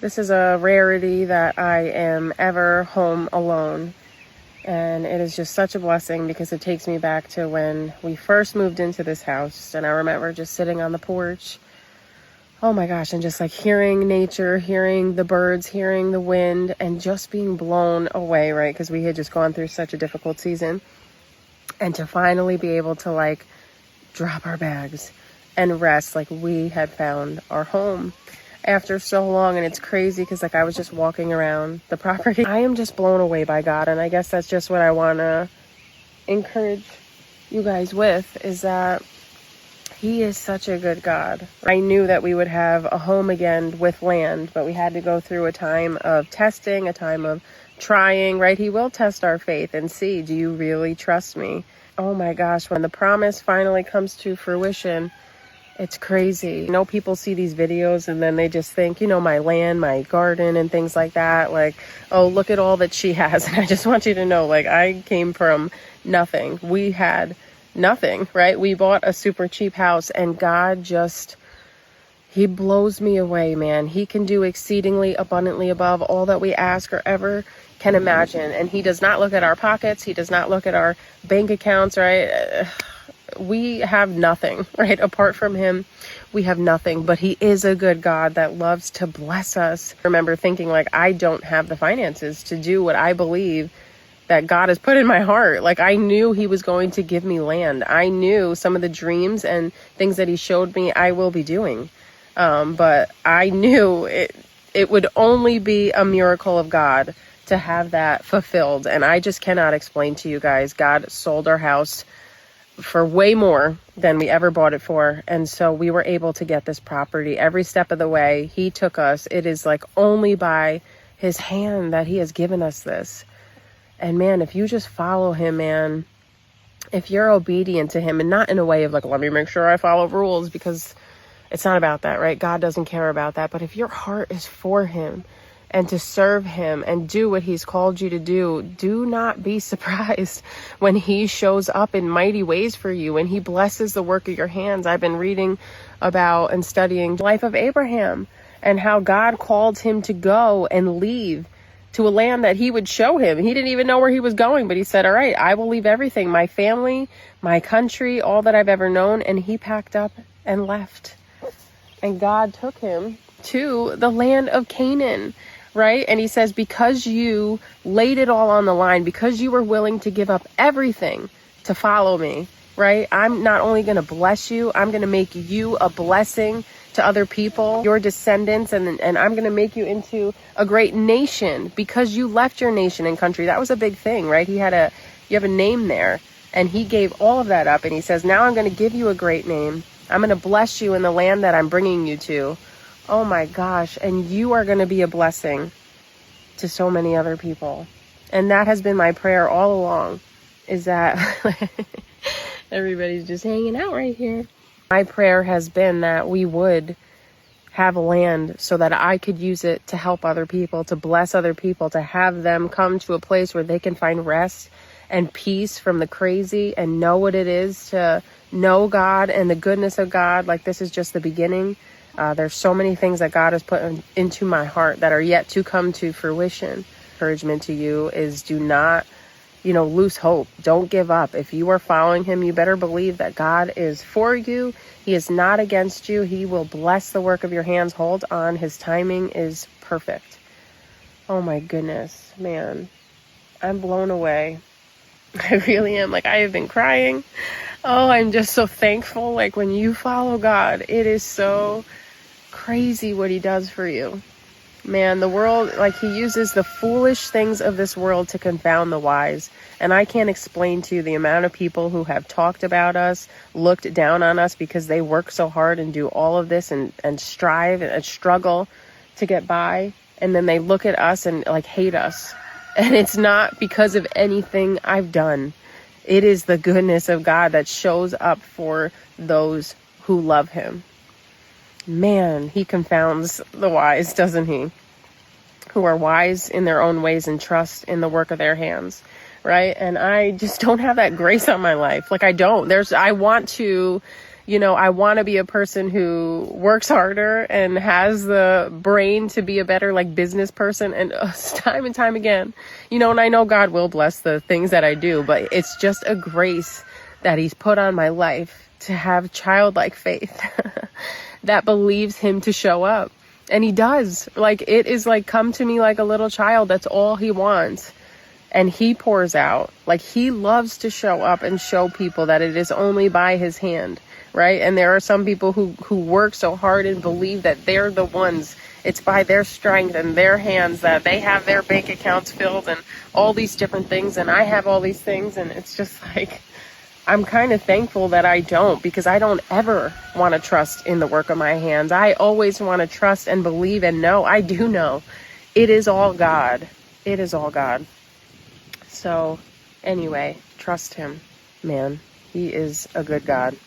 This is a rarity that I am ever home alone. And it is just such a blessing because it takes me back to when we first moved into this house. And I remember just sitting on the porch, oh my gosh, and just like hearing nature, hearing the birds, hearing the wind, and just being blown away, right? Because we had just gone through such a difficult season. And to finally be able to like drop our bags and rest, like we had found our home after so long. And it's crazy because like I was just walking around the property. I am just blown away by God. And I guess that's just what I want to encourage you guys with, is that He is such a good God. I knew that we would have a home again with land, but we had to go through a time of testing, a time of trying, right? He will test our faith and see, do you really trust me? Oh my gosh, when the promise finally comes to fruition, it's crazy. You know, people see these videos and then they just think, you know, my land, my garden and things like that. Like, oh, look at all that she has. And I just want you to know, like, I came from nothing. We had nothing, right? We bought a super cheap house and God just, He blows me away, man. He can do exceedingly abundantly above all that we ask or ever can imagine. And He does not look at our pockets. He does not look at our bank accounts, right? We have nothing, right? Apart from Him, we have nothing. But He is a good God that loves to bless us. I remember thinking, like, I don't have the finances to do what I believe that God has put in my heart. Like, I knew He was going to give me land. I knew some of the dreams and things that He showed me I will be doing. But I knew it would only be a miracle of God to have that fulfilled. And I just cannot explain to you guys, God sold our house for way more than we ever bought it for. And so we were able to get this property every step of the way. He took us. It is like only by His hand that He has given us this. And man, if you just follow Him, man, if you're obedient to Him, and not in a way of like, let me make sure I follow rules, because it's not about that, right? God doesn't care about that. But if your heart is for Him and to serve Him and do what He's called you to do, do not be surprised when He shows up in mighty ways for you, and He blesses the work of your hands. I've been reading about and studying the life of Abraham and how God called him to go and leave to a land that He would show him. He didn't even know where he was going, but He said, all right, I will leave everything, my family, my country, all that I've ever known. And he packed up and left. And God took him to the land of Canaan, right? And He says, because you laid it all on the line, because you were willing to give up everything to follow me, right? I'm not only going to bless you, I'm going to make you a blessing to other people, your descendants, and I'm going to make you into a great nation because you left your nation and country. That was a big thing, right? You have a name there, and He gave all of that up. And He says, now I'm going to give you a great name. I'm going to bless you in the land that I'm bringing you to. Oh my gosh. And you are going to be a blessing to so many other people. And that has been my prayer all along, is that everybody's just hanging out right here. My prayer has been that we would have land so that I could use it to help other people, to bless other people, to have them come to a place where they can find rest and peace from the crazy and know what it is to know God and the goodness of God. Like, this is just the beginning. There's so many things that God has put into my heart that are yet to come to fruition. Encouragement to you is, do not, lose hope. Don't give up. If you are following Him, you better believe that God is for you. He is not against you. He will bless the work of your hands. Hold on. His timing is perfect. Oh my goodness, man. I'm blown away. I really am. Like, I have been crying. Oh, I'm just so thankful. Like, when you follow God, it is so crazy what He does for you. Man, the world, like, He uses the foolish things of this world to confound the wise. And I can't explain to you the amount of people who have talked about us, looked down on us because they work so hard and do all of this and strive and struggle to get by. And then they look at us and like hate us. And it's not because of anything I've done. It is the goodness of God that shows up for those who love Him. Man, He confounds the wise, doesn't He? Who are wise in their own ways and trust in the work of their hands, right? And I just don't have that grace on my life. Like, I don't. I want to, You know, I want to be a person who works harder and has the brain to be a better like business person. And time and time again, you know, and I know God will bless the things that I do, but it's just a grace that he's put on my life to have childlike faith that believes him to show up. And he does. Like, it is like, come to me like a little child. That's all he wants. And he pours out. Like, he loves to show up and show people that it is only by his hand, right? And there are some people who work so hard and believe that they're the ones. It's by their strength and their hands that they have their bank accounts filled and all these different things. And I have all these things. And it's just like, I'm kind of thankful that I don't, because I don't ever want to trust in the work of my hands. I always want to trust and believe and know. I do know it is all God. It is all God. So anyway, trust him, man. He is a good God.